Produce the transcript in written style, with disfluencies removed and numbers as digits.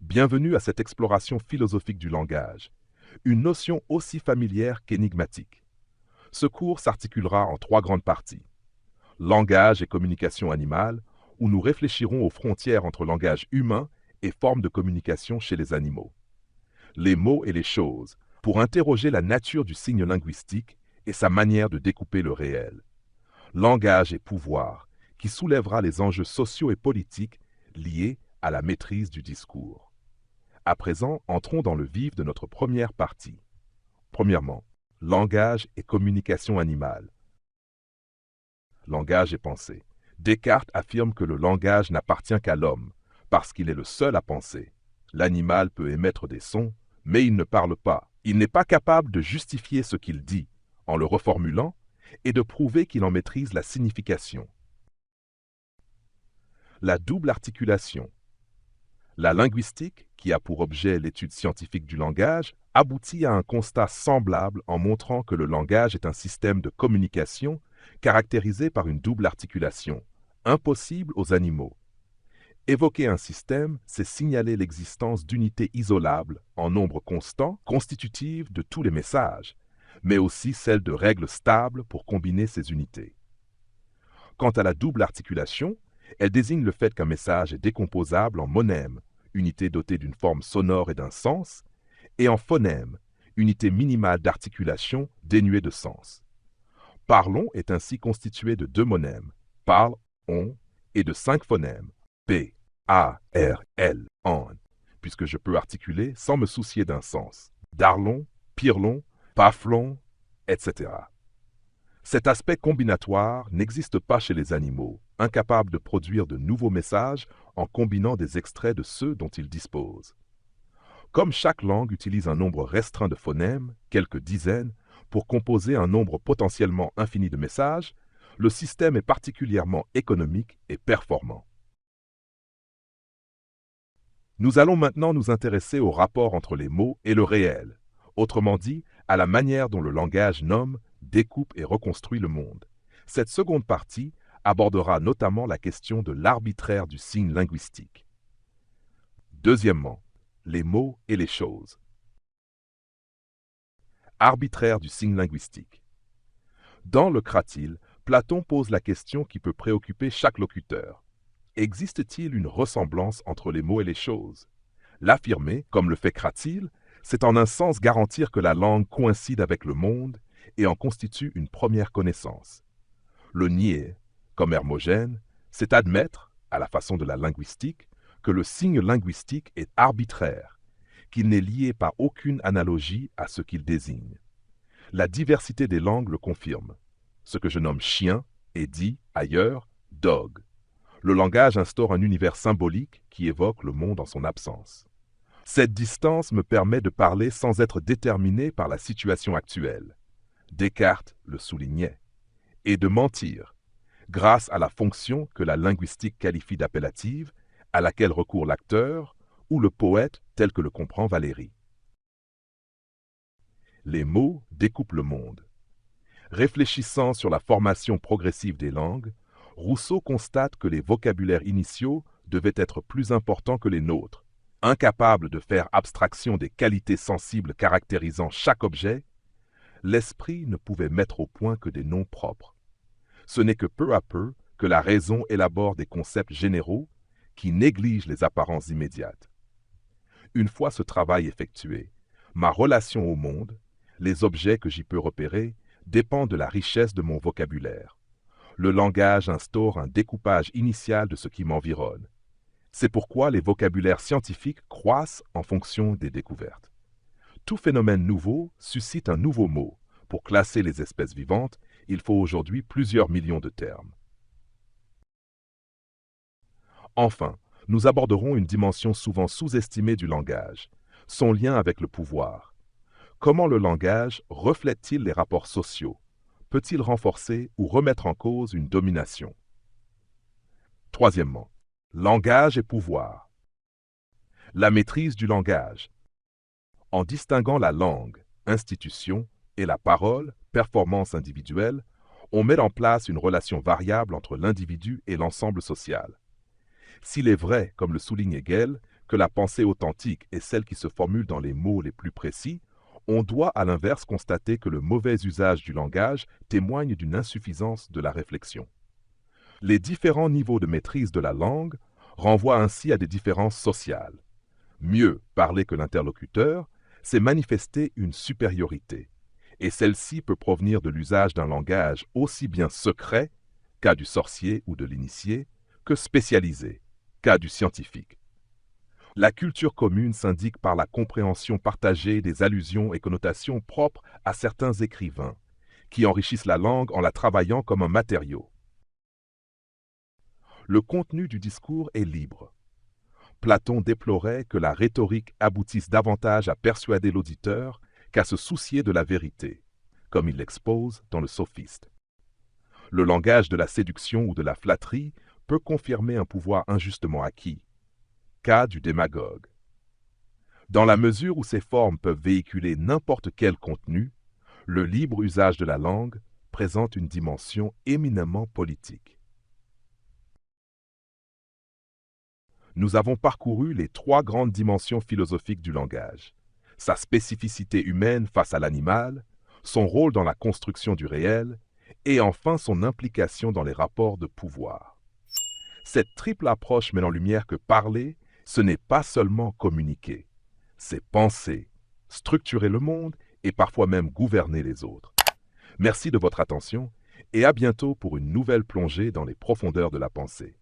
Bienvenue à cette exploration philosophique du langage, une notion aussi familière qu'énigmatique. Ce cours s'articulera en trois grandes parties. Langage et communication animale, où nous réfléchirons aux frontières entre langage humain et formes de communication chez les animaux. Les mots et les choses, pour interroger la nature du signe linguistique et sa manière de découper le réel. Langage et pouvoir, qui soulèvera les enjeux sociaux et politiques liés à la maîtrise du discours. À présent, entrons dans le vif de notre première partie. Premièrement, langage et communication animale. Langage et pensée. Descartes affirme que le langage n'appartient qu'à l'homme, parce qu'il est le seul à penser. L'animal peut émettre des sons, mais il ne parle pas. Il n'est pas capable de justifier ce qu'il dit, en le reformulant, et de prouver qu'il en maîtrise la signification. La double articulation. La linguistique, qui a pour objet l'étude scientifique du langage, aboutit à un constat semblable en montrant que le langage est un système de communication caractérisé par une double articulation, impossible aux animaux. Évoquer un système, c'est signaler l'existence d'unités isolables, en nombre constant, constitutives de tous les messages, mais aussi celle de règles stables pour combiner ces unités. Quant à la double articulation, elle désigne le fait qu'un message est décomposable en monème, unité dotée d'une forme sonore et d'un sens, et en phonème, unité minimale d'articulation dénuée de sens. Parlons est ainsi constitué de deux monèmes, parle, on, et de 5 phonèmes, p, a, r, l, on, puisque je peux articuler sans me soucier d'un sens, darlon, pirlon, paflon, etc. Cet aspect combinatoire n'existe pas chez les animaux, incapables de produire de nouveaux messages en combinant des extraits de ceux dont ils disposent. Comme chaque langue utilise un nombre restreint de phonèmes, quelques dizaines, pour composer un nombre potentiellement infini de messages, le système est particulièrement économique et performant. Nous allons maintenant nous intéresser au rapport entre les mots et le réel, autrement dit, à la manière dont le langage nomme, découpe et reconstruit le monde. Cette seconde partie abordera notamment la question de l'arbitraire du signe linguistique. Deuxièmement, les mots et les choses. Arbitraire du signe linguistique. Dans le Cratyle, Platon pose la question qui peut préoccuper chaque locuteur. Existe-t-il une ressemblance entre les mots et les choses? L'affirmer, comme le fait Cratyle, c'est en un sens garantir que la langue coïncide avec le monde et en constitue une première connaissance. Le nier, comme Hermogène, c'est admettre, à la façon de la linguistique, que le signe linguistique est arbitraire, qu'il n'est lié par aucune analogie à ce qu'il désigne. La diversité des langues le confirme. Ce que je nomme chien est dit, ailleurs, dog. Le langage instaure un univers symbolique qui évoque le monde en son absence. Cette distance me permet de parler sans être déterminé par la situation actuelle. Descartes le soulignait. Et de mentir, grâce à la fonction que la linguistique qualifie d'appellative, à laquelle recourt l'acteur ou le poète tel que le comprend Valéry. Les mots découpent le monde. Réfléchissant sur la formation progressive des langues, Rousseau constate que les vocabulaires initiaux devaient être plus importants que les nôtres. Incapable de faire abstraction des qualités sensibles caractérisant chaque objet, l'esprit ne pouvait mettre au point que des noms propres. Ce n'est que peu à peu que la raison élabore des concepts généraux qui négligent les apparences immédiates. Une fois ce travail effectué, ma relation au monde, les objets que j'y peux repérer, dépendent de la richesse de mon vocabulaire. Le langage instaure un découpage initial de ce qui m'environne. C'est pourquoi les vocabulaires scientifiques croissent en fonction des découvertes. Tout phénomène nouveau suscite un nouveau mot. Pour classer les espèces vivantes, il faut aujourd'hui plusieurs millions de termes. Enfin, nous aborderons une dimension souvent sous-estimée du langage, son lien avec le pouvoir. Comment le langage reflète-t-il les rapports sociaux? Peut-il renforcer ou remettre en cause une domination? Troisièmement, langage et pouvoir. La maîtrise du langage. En distinguant la langue, institution, et la parole, performance individuelle, on met en place une relation variable entre l'individu et l'ensemble social. S'il est vrai, comme le souligne Hegel, que la pensée authentique est celle qui se formule dans les mots les plus précis, on doit à l'inverse constater que le mauvais usage du langage témoigne d'une insuffisance de la réflexion. Les différents niveaux de maîtrise de la langue renvoient ainsi à des différences sociales. Mieux parler que l'interlocuteur, c'est manifester une supériorité, et celle-ci peut provenir de l'usage d'un langage aussi bien secret, cas du sorcier ou de l'initié, que spécialisé, cas du scientifique. La culture commune s'indique par la compréhension partagée des allusions et connotations propres à certains écrivains, qui enrichissent la langue en la travaillant comme un matériau. Le contenu du discours est libre. Platon déplorait que la rhétorique aboutisse davantage à persuader l'auditeur qu'à se soucier de la vérité, comme il l'expose dans le Sophiste. Le langage de la séduction ou de la flatterie peut confirmer un pouvoir injustement acquis, cas du démagogue. Dans la mesure où ces formes peuvent véhiculer n'importe quel contenu, le libre usage de la langue présente une dimension éminemment politique. Nous avons parcouru les trois grandes dimensions philosophiques du langage: sa spécificité humaine face à l'animal, son rôle dans la construction du réel, et enfin son implication dans les rapports de pouvoir. Cette triple approche met en lumière que parler, ce n'est pas seulement communiquer, c'est penser, structurer le monde et parfois même gouverner les autres. Merci de votre attention et à bientôt pour une nouvelle plongée dans les profondeurs de la pensée.